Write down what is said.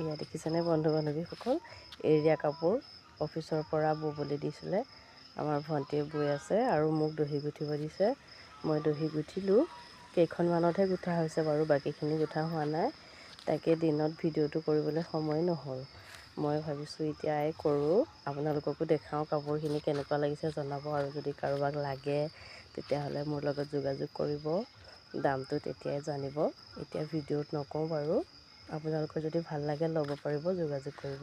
এয়া দেখিছেনে বন্ধু বান্ধৱীসকল, এৰিয়া কাপোৰ অফিচৰ পৰা ববলৈ দিছিলে। আমাৰ ভণ্টিয়ে বৈ আছে আৰু মোক দহি গুঠিব দিছে। মই দহি গুঠিলোঁ, কেইখনমানতহে গুঠা হৈছে বাৰু, বাকীখিনি গুঠা হোৱা নাই। তাকে দিনত ভিডিঅ'টো কৰিবলৈ সময় নহ'ল। মই ভাবিছোঁ এতিয়াই কৰোঁ, আপোনালোককো দেখাওঁ কাপোৰখিনি কেনেকুৱা লাগিছে জনাব, আৰু যদি কাৰোবাক লাগে তেতিয়াহ'লে মোৰ লগত যোগাযোগ কৰিব, দামটো তেতিয়াই জানিব। এতিয়া ভিডিঅ'ত নকওঁ বাৰু, আপোনালোকৰ যদি ভাল লাগে ল'ব পাৰিব, যোগাযোগ কৰিব।